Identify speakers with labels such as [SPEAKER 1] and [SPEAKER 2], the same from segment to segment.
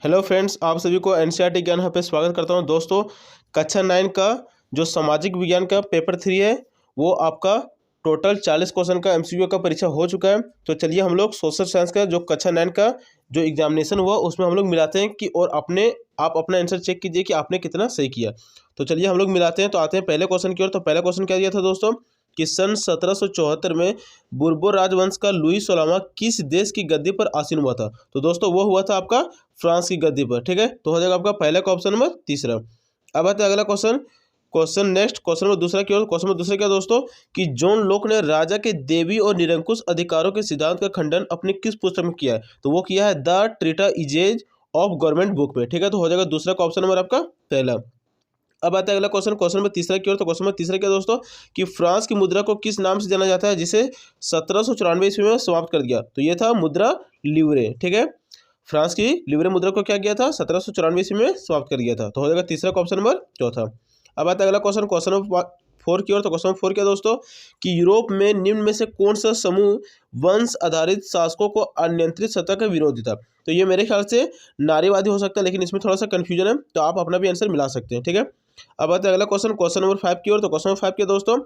[SPEAKER 1] Hello friends, आप सभी को एनसीईआरटी ज्ञान हब पे स्वागत करता हूं। दोस्तों, कक्षा 9 का जो सामाजिक विज्ञान का पेपर 3 है वो आपका टोटल 40 क्वेश्चन का एमसीक्यू का परीक्षा हो चुका है। तो चलिए हम लोग सोशल साइंस का जो कक्षा 9 का जो एग्जामिनेशन हुआ उसमें हम लोग मिलाते हैं कि और आप अपना आंसर चेक कीजिए कि आपने कितना सही किया। तो चलिए हम लोग मिलाते हैं। तो आते हैं पहले क्वेश्चन की ओर। तो पहला क्वेश्चन क्या दिया था दोस्तों कि सन 1774 में बुर्बो राजवंश का लुई 16वां किस देश की गद्दी पर आसीन हुआ था। तो दोस्तों वो हुआ था आपका फ्रांस की गद्दी पर। ठीक है, तो हो जाएगा आपका पहला का ऑप्शन नंबर तीसरा। अब आते हैं अगला क्वेश्चन। क्वेश्चन नंबर दूसरा की ओर। क्वेश्चन नंबर दूसरा क्या दोस्तों कि जॉन लोक ने राजा के देवी और निरंकुश अधिकारों के सिद्धांत का खंडन अपनी किस पुस्तक में किया है। तो वो किया है द ट्रीटाइजेज ऑफ गवर्नमेंट बुक में। ठीक है, तो हो जाएगा दूसरा का ऑप्शन नंबर आपका पहला। अब आता है अगला क्वेश्चन नंबर तीसरा की ओर। तो क्वेश्चन नंबर तीसरा क्या दोस्तों कि फ्रांस की मुद्रा को किस नाम से जाना जाता है जिसे 1794 ईस्वी में समाप्त कर दिया। तो ये था मुद्रा लिवरे। ठीक है, फ्रांस की लिवरे मुद्रा को क्या किया था 1794 ईस्वी में समाप्त कर दिया था। तो हो जाएगा तीसरा का ऑप्शन नंबर चौथा। अब आता है अगला क्वेश्चन नंबर 4 की ओर। तो क्वेश्चन नंबर 4 क्या दोस्तों कि यूरोप में निम्न में से कौन सा समूह वंश आधारित शासकों को अनियंत्रित सत्ता का विरोधी था। तो ये मेरे ख्याल से नारीवादी हो सकता है, लेकिन इसमें थोड़ा सा कंफ्यूजन है, तो आप अपना भी आंसर मिला सकते हैं। ठीक है, अब आता है अगला क्वेश्चन नंबर 5 की ओर। तो क्वेश्चन नंबर 5 क्या दोस्तों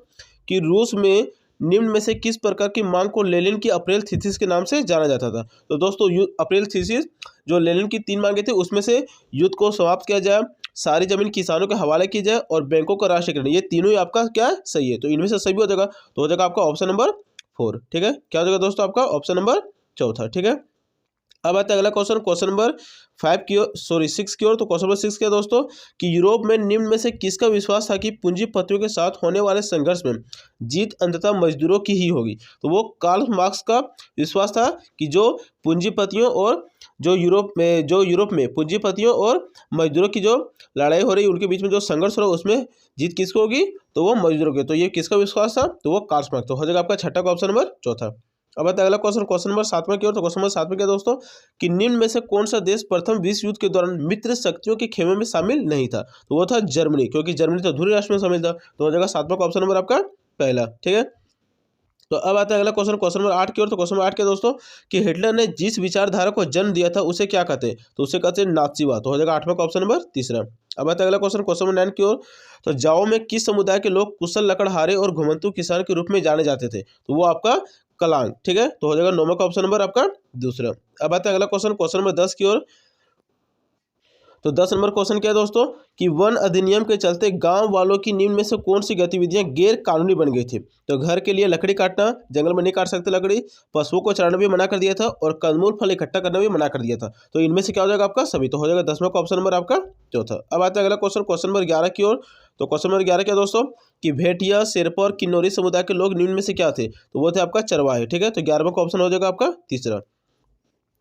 [SPEAKER 1] कि रूस में निम्न में से किस प्रकार की मांग को लेनिन की अप्रैल थीसिस के नाम से जाना जाता था। तो दोस्तों अप्रैल थीसिस जो लेनिन की 3 मांगे थे उसमें से युद्ध को समाप्त किया जाए, सारी जमीन किसानों के हवाले की जाए और बैंकों का राष्ट्रीयकरण, ये तीनों ही आपका क्या है सही है। तो इनमें से सही हो जाएगा, तो हो जाएगा आपका ऑप्शन नंबर 4। ठीक है, क्या हो जाएगा दोस्तों आपका ऑप्शन नंबर चौथा। ठीक है, अब आता है अगला क्वेश्चन नंबर 6 की ओर। तो क्वेश्चन नंबर 6 क्या दोस्तों कि यूरोप में निम्न में से किसका विश्वास था कि पूंजीपतियों के साथ होने वाले संघर्ष में जीत अंततः मजदूरों की ही होगी। तो वो कार्ल मार्क्स का विश्वास था कि जो पूंजीपतियों और यूरोप में पूंजीपतियों और मजदूरों की जो लड़ाई हो रही है उनके बीच में जो संघर्ष हो रहा है उसमें जीत किसको होगी, तो वो मजदूरों की। तो ये किसका विश्वास था, तो वो कार्ल मार्क्स। तो हो जाएगा आपका छठा का ऑप्शन नंबर चौथा। अब आता है अगला क्वेश्चन नंबर 7 की ओर। तो क्वेश्चन नंबर 7 क्या दोस्तों कि निम्न में से कौन सा देश प्रथम विश्व युद्ध के दौरान मित्र शक्तियों के खेमे में शामिल नहीं था। तो वो था जर्मनी, क्योंकि जर्मनी तो ध्रुवीय राष्ट्र में शामिल था। तो हो जाएगा 7वां का ऑप्शन नंबर आपका पहला। ठीक है, तो अब आता है अगला क्वेश्चन नंबर 8 की ओर। तो क्वेश्चन नंबर 8 क्या दोस्तों कि हिटलर ने जिस विचारधारा को जन्म दिया था उसे क्या कहते हैं। तो उसे कहते हैं नात्सीवाद। तो हो जाएगा 8वां का ऑप्शन नंबर तीसरा। अब आता है अगला क्वेश्चन नंबर 9 की ओर। तो जाओ में किस समुदाय के लोग कुशल लकड़हारे और घुमंतू किसान के रूप में जाने जाते थे। तो वो आपका कलांग। ठीक है, तो हो जाएगा 9वां का ऑप्शन नंबर आपका दूसरा। अब आता है अगला क्वेश्चन नंबर 10 की ओर। तो 10 नंबर क्वेश्चन क्या है दोस्तों कि वन अधिनियम के चलते गांव वालों की निम्न में से कौन सी गतिविधियां गैर कानूनी बन गई थी। तो घर के लिए लकड़ी काटना, जंगल में नहीं काट सकते लकड़ी, पशुओं को चराना भी मना कर दिया था और कंदमूल फल इकट्ठा करना भी मना कर दिया था। तो इनमें से क्या हो जाएगा आपका सभी। तो हो जाएगा 10वां का ऑप्शन नंबर आपका चौथा। अब आता है अगला क्वेश्चन नंबर 11 की ओर। तो क्वेश्चन नंबर 11 क्या दोस्तों कि भेटिया, शेरपा और किन्नौरी समुदाय के लोग निम्न में से क्या थे। तो वो थे आपका चरवाहे। ठीक है, तो 11वां का ऑप्शन हो जाएगा आपका तीसरा।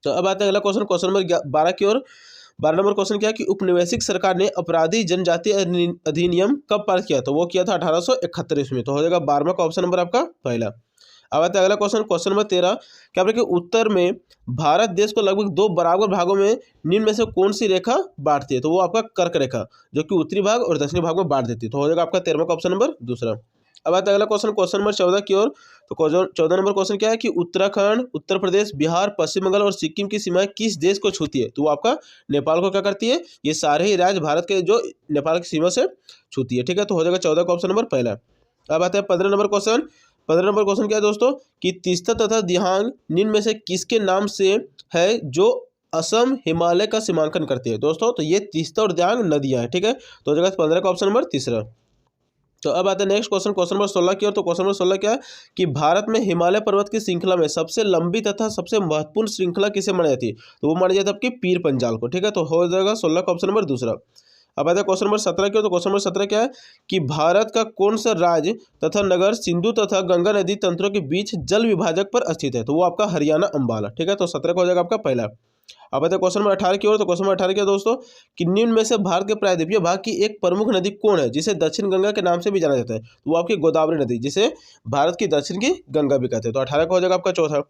[SPEAKER 1] तो अब आता है अगला क्वेश्चन नंबर 12 की ओर। 12 नंबर क्वेश्चन क्या है कि उपनिवेशिक सरकार ने अपराधी जनजाति अधिनियम कब पारित किया। तो वो किया था 1871 ईस्वी में। तो हो जाएगा 12वां का ऑप्शन नंबर आपका पहला। अब आता है अगला क्वेश्चन नंबर 13 क्या कि उत्तर में भारत देश को लगभग 2 बराबर भागों में निम्न में से कौन सी रेखा बांटती है। तो वो आपका कर्क रेखा जो कि उत्तरी भाग और दक्षिणी भाग में बांट देती है। तो हो जाएगा आपका 13वां का ऑप्शन नंबर दूसरा। अब आता है अगला क्वेश्चन नंबर 14 की ओर। तो 14 नंबर क्वेश्चन क्या है कि उत्तराखंड, उत्तर प्रदेश, बिहार, पश्चिम बंगाल और सिक्किम की सीमाएं किस देश को छूती है। तो वो आपका नेपाल को क्या करती है, ये सारे ही राज्य भारत के जो नेपाल की सीमा से छूती है। ठीक है, तो हो जाएगा 14 का ऑप्शन नंबर पहला। अब आता है 15 नंबर क्वेश्चन। 15 नंबर क्वेश्चन क्या है दोस्तों कि तीस्ता तथा दिहांग निम्न में से किसके नाम से है जो असम हिमालय का सीमांकन करती है। दोस्तों तो ये तीस्ता और दिहांग नदियां हैं। ठीक है, तो हो जाएगा 15 का ऑप्शन नंबर तीसरा। तो अब आता है नेक्स्ट क्वेश्चन नंबर 16 की ओर। तो क्वेश्चन नंबर 16 क्या है कि भारत में हिमालय पर्वत की श्रृंखला में सबसे लंबी तथा सबसे महत्वपूर्ण श्रृंखला किसे मानी जाती है। तो वो मानी जाती है आपकी पीर पंजाल को। ठीक है, तो हो जाएगा 16 का ऑप्शन नंबर दूसरा। अब आता है क्वेश्चन नंबर 17 की ओर। तो क्वेश्चन नंबर 17 क्या है कि भारत का कौन सा राज्य तथा नगर सिंधु तथा गंगा नदी तंत्रों के बीच जल विभाजक पर स्थित है। तो वो आपका हरियाणा अंबाला। ठीक है, तो 17 का हो जाएगा आपका पहला। अब आता है क्वेश्चन नंबर 18 की ओर। तो क्वेश्चन नंबर 18 क्या दोस्तों कि निम्न में से भारत के प्रायद्वीपीय भाग की एक प्रमुख नदी कौन है जिसे दक्षिण गंगा के नाम से भी जाना जाता है। तो वो आपकी गोदावरी नदी, जिसे भारत की दक्षिण की गंगा भी कहते हैं। तो 18 का हो जाएगा आपका चौथा।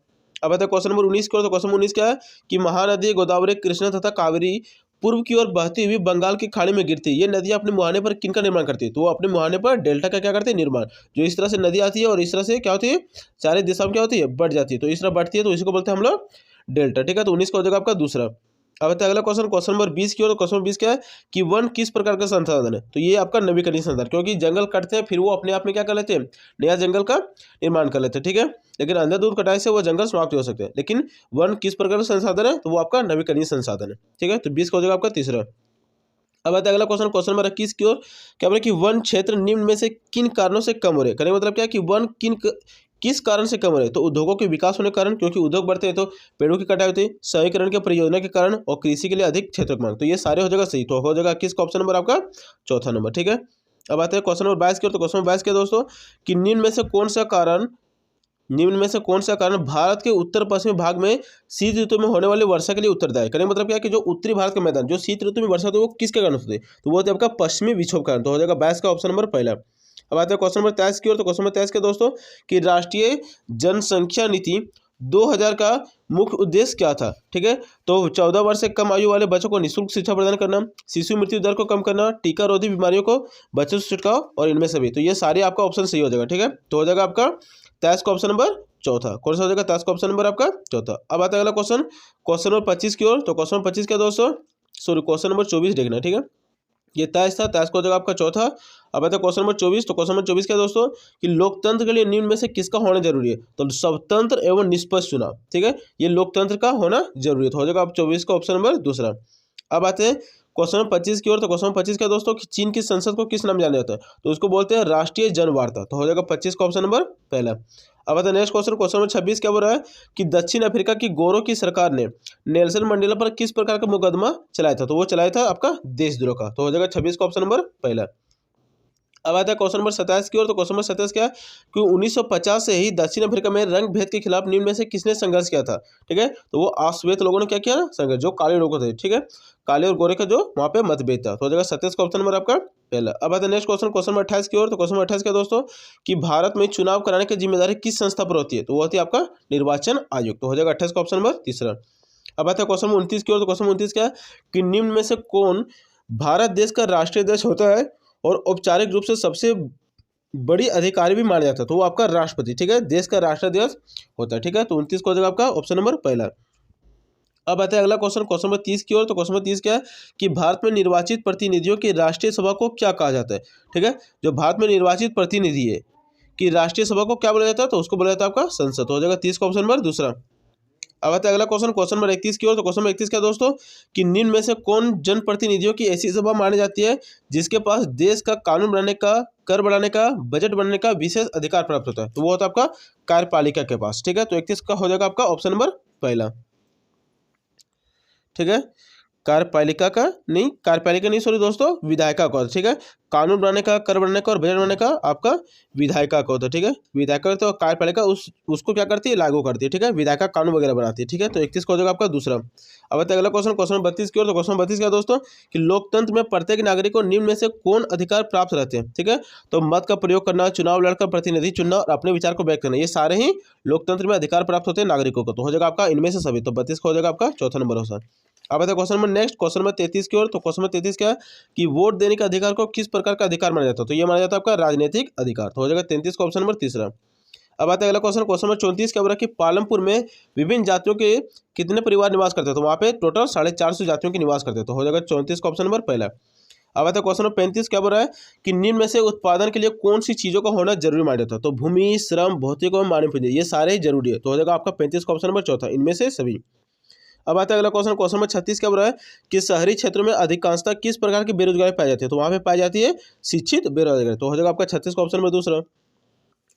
[SPEAKER 1] अब आता है क्वेश्चन नंबर 19 की ओर। तो क्वेश्चन नंबर 19 क्या है कि महानदी गोदावरी, कृष्णा तथा कावेरी पूर्व की ओर बहती हुई बंगाल की खाड़ी में गिरती है। ये नदियां अपने मुहाने पर किनका निर्माण करती है। तो वो अपने मुहाने पर डेल्टा का क्या करते हैं निर्माण। जो इस तरह से नदी आती है और इस तरह से क्या होती है चारे दिशा में क्या होती है बढ़ जाती है। तो इस तरह बढ़ती है तो इसी को बोलते हैं हम लोग डेल्टा। ठीक है, तो 19 का हो जाएगा आपका दूसरा। अब आता है अगला क्वेश्चन, क्वेश्चन नंबर 20 की ओर। तो क्वेश्चन नंबर 20 क्या है कि वन किस प्रकार का संसाधन है? तो ये आपका नवीकरणीय संसाधन, क्योंकि जंगल कटते हैं फिर वो अपने आप में क्या कर लेते हैं, नया जंगल का निर्माण कर लेते हैं, ठीक है। लेकिन अंधाधुंध कटाई से वो जंगल समाप्त हो सकते हैं। लेकिन वन किस प्रकार का संसाधन है? तो वो आपका नवीकरणीय संसाधन है, ठीक है। तो 20 का हो जाएगा आपका तीसरा। अब आता है अगला क्वेश्चन, क्वेश्चन नंबर 21 की ओर। क्या बोला कि वन क्षेत्र निम्न में से किन कारणों से कम हो रहे हैं? कहने का मतलब क्या है कि वन किस कारण से कम हो रहे हैं? तो उद्योगों के विकास होने के कारण, क्योंकि उद्योग बढ़ते हैं तो पेड़ों की कटाई होती है, शहरीकरण के परियोजना के कारण, और कृषि के लिए अधिक क्षेत्र की मांग। तो ये सारे हो जाएगा सही। तो हो जाएगा किसका ऑप्शन नंबर आपका चौथा नंबर, ठीक है। अब आते हैं क्वेश्चन नंबर 22 की ओर। तो क्वेश्चन नंबर 22 के दोस्तों कि निम्न में से कौन सा कारण भारत के उत्तर पश्चिमी भाग में शीत ऋतु में होने वाली वर्षा के लिए उत्तरदायी? कहने का मतलब क्या है कि जो उत्तरी भारत का मैदान जो शीत ऋतु में वर्षा होती है वो किसके कारण होती है? तो वो होती है आपका पश्चिमी विक्षोभ कारण। तो हो जाएगा 22 का ऑप्शन नंबर पहला। अब आते हैं क्वेश्चन नंबर 23 की ओर। तो क्वेश्चन नंबर 23 के दोस्तों कि राष्ट्रीय जनसंख्या नीति 2000 का मुख्य उद्देश्य क्या था? ठीक है, तो 14 वर्ष से कम आयु वाले बच्चों को निःशुल्क शिक्षा प्रदान करना, शिशु मृत्यु दर को कम करना, टीका रोधी बीमारियों को बच्चों से छिड़काव, और इनमें से भी। तो ये सारे आपका ऑप्शन सही हो जाएगा, ठीक है। तो हो जाएगा आपका 23 का ऑप्शन नंबर चौथा। कौन सा हो जाएगा? 23 का ऑप्शन नंबर आपका चौथा। अब आता है अगला क्वेश्चन, क्वेश्चन नंबर 25 की ओर। तो क्वेश्चन नंबर 25 क्या दोस्तों, सॉरी क्वेश्चन नंबर 24 देखना, ठीक है। ये 23 था, 23 का हो जाएगा आपका चौथा। अब आता है क्वेश्चन नंबर 24। तो क्वेश्चन नंबर 24 क्या दोस्तों कि लोकतंत्र के लिए निम्न में से किसका होना जरूरी है? तो स्वतंत्र एवं निष्पक्ष चुनाव, ठीक है, ये लोकतंत्र का होना जरूरी है। तो हो जाएगा आप 24 का ऑप्शन नंबर दूसरा। अब आते हैं क्वेश्चन नंबर 25 की ओर। तो क्वेश्चन नंबर 25 क्या दोस्तों कि चीन की संसद को किस नाम जाना जाता है? तो उसको बोलते हैं राष्ट्रीय जनवार्ता। तो हो जाएगा 25 का ऑप्शन नंबर पहला। अब आता है नेक्स्ट क्वेश्चन, क्वेश्चन नंबर 26 क्या बोल रहा है कि दक्षिण अफ्रीका की गोरों की सरकार ने नेल्सन मंडेला पर किस प्रकार का मुकदमा चलाया था? तो वो चलाया था आपका देशद्रोह का। तो हो जाएगा 26 का ऑप्शन नंबर पहला। अब आता है क्वेश्चन नंबर 27 की ओर। तो क्वेश्चन नंबर 27 क्या है कि 1950 से ही दक्षिण अफ्रीका में रंग भेद के खिलाफ निम्न में से किसने संघर्ष किया था? ठीक है, तो वो अश्वेत लोगों ने क्या किया ना, संघर्ष, जो काले लोगों थे, ठीक है, काले और गोरे का जो वहाँ पे मतभेद था। तो हो जाएगा 27 का ऑप्शन नंबर आपका पहला। अब आता है नेक्स्ट क्वेश्चन, क्वेश्चन नंबर 28 की ओर। तो क्वेश्चन नंबर 28 क्या दोस्तों कि भारत में चुनाव कराने की जिम्मेदारी किस संस्था पर होती है? तो वो होती है आपका निर्वाचन आयोग। तो हो जाएगा 28 का ऑप्शन नंबर तीसरा। अब आता है क्वेश्चन नंबर 29 की ओर। तो क्वेश्चन नंबर 29 क्या है कि निम्न में से कौन भारत देश का राष्ट्रीय अध्यक्ष होता है और औपचारिक रूप से सबसे बड़ी अधिकारी भी माना जाता है? तो वो आपका राष्ट्रपति, ठीक है, देश का राष्ट्राध्यक्ष होता है, ठीक है। तो 29 को हो जाएगा आपका ऑप्शन नंबर पहला। अब आता है अगला क्वेश्चन, क्वेश्चन नंबर 30 की ओर। तो क्वेश्चन नंबर 30 क्या है कि भारत में निर्वाचित प्रतिनिधियों की राष्ट्रीय सभा को क्या कहा जाता है? ठीक है, जो भारत में निर्वाचित प्रतिनिधि है कि राष्ट्रीय सभा को क्या बोला जाता है? तो उसको बोला जाता है आपका संसद। हो जाएगा 30 का ऑप्शन नंबर दूसरा। अब आता है अगला क्वेश्चन, क्वेश्चन नंबर 31 की ओर। तो क्वेश्चन नंबर 31 क्या दोस्तों कि निम्न में से कौन जनप्रतिनिधियों की ऐसी सभा मानी जाती है जिसके पास देश का कानून बनाने का, कर बढ़ाने का, बजट बनाने का विशेष अधिकार प्राप्त होता है? तो वो होता है आपका कार्यपालिका के पास, ठीक है। तो 31 का हो जाएगा आपका ऑप्शन नंबर पहला, ठीक है। कार्यपालिका नहीं सॉरी दोस्तों, विधायिका का, ठीक है, कानून बनाने का, कर बनाने का और बजट बनाने का आपका विधायिका का होता है, ठीक है। विधायिका तो कार्यपालिका उसको क्या करती है, लागू करती है, ठीक है, विधायिका कानून वगैरह बनाती है, ठीक है। तो 31 का हो जाएगा आपका दूसरा। अब आता है अगला क्वेश्चन, क्वेश्चन 32 की ओर। तो क्वेश्चन 32 क्या दोस्तों कि लोकतंत्र में प्रत्येक नागरिक को निम्न में से कौन अधिकार प्राप्त रहते हैं? ठीक है, तो मत का प्रयोग करना, चुनाव लड़कर प्रतिनिधि चुनना और अपने विचार को व्यक्त करना, ये सारे ही लोकतंत्र में अधिकार प्राप्त होते हैं नागरिकों को। तो हो जाएगा आपका इनमें से सभी। तो 32 का हो जाएगा आपका चौथा नंबर हो सर। अब आता है question number next, question number 33 की ओर। तो क्वेश्चन नंबर 33 क्या है कि वोट देने का अधिकार को किस प्रकार का अधिकार माना जाता है? तो ये माना जाता है आपका राजनीतिक अधिकार। तो हो जाएगा 33 का ऑप्शन नंबर तीसरा। अब आता है अगला क्वेश्चन, क्वेश्चन नंबर 34 क्या हो रहा है कि पालमपुर में विभिन्न जातियों के कितने परिवार निवास करते हैं? तो वहाँ पे टोटल 450 जातियों के निवास करते हैं। तो हो जाएगा 34 का ऑप्शन नंबर पहला। अब आता है क्वेश्चन नंबर 35 क्या बोल रहा है कि निम्न में से उत्पादन के लिए कौन सी चीज़ों का होना जरूरी माना जाता है? तो भूमि, श्रम, भौतिक और मानव पूंजी, ये सारे ही जरूरी है। तो हो जाएगा आपका 35 का ऑप्शन नंबर चौथा, इनमें से सभी। अब आता है अगला क्वेश्चन, क्वेश्चन नंबर 36 क्या बोल रहा है कि शहरी क्षेत्रों में अधिकांशतः किस प्रकार की बेरोजगारी पाई जाती है? तो वहाँ पे पाई जाती है शिक्षित बेरोजगारी। तो हो जाएगा आपका 36 का ऑप्शन नंबर दूसरा।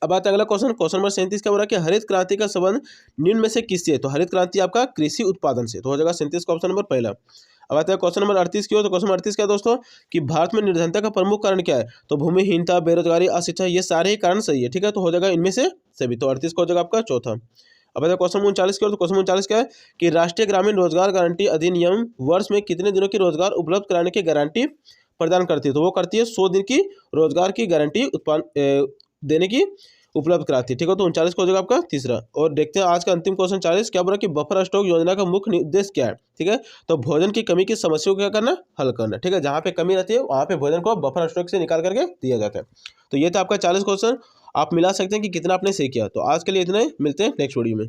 [SPEAKER 1] अब आता है अगला क्वेश्चन, क्वेश्चन नंबर 37 क्या बोल रहा है कि हरित क्रांति का संबंध निम्न में से किससे है? तो हरित क्रांति आपका कृषि उत्पादन से। तो हो जाएगा 37 का ऑप्शन नंबर पहला। अब आता है क्वेश्चन नंबर 38 की ओर। तो क्वेश्चन नंबर 38 क्या दोस्तों कि भारत में निर्धनता का प्रमुख कारण क्या है? तो भूमिहीनता, बेरोजगारी, अशिक्षा, ये सारे ही कारण सही है, ठीक है। तो हो जाएगा इनमें से सभी। तो 38 का हो जाएगा आपका चौथा। अब आता है क्वेश्चन 39 की ओर। तो क्वेश्चन 39 क्या है कि राष्ट्रीय ग्रामीण रोजगार गारंटी अधिनियम वर्ष में कितने दिनों की रोजगार उपलब्ध कराने की गारंटी प्रदान करती है? तो वो करती है 100 दिन की रोजगार की गारंटी देने की उपलब्ध कराती है, ठीक है। तो 39 को हो जाएगा आपका तीसरा। और देखते हैं आज का अंतिम क्वेश्चन 40 क्या बोला कि बफर स्टॉक योजना का मुख्य उद्देश्य क्या है? ठीक है, तो भोजन की कमी की समस्या को क्या करना, हल करना, ठीक है। जहाँ पे कमी रहती है वहाँ पे भोजन को बफर स्टॉक से निकाल करके दिया जाता है। तो ये था आपका 40 क्वेश्चन। आप मिला सकते हैं कि कितना आपने सही किया। तो आज के लिए इतना ही, मिलते हैं नेक्स्ट वीडियो में।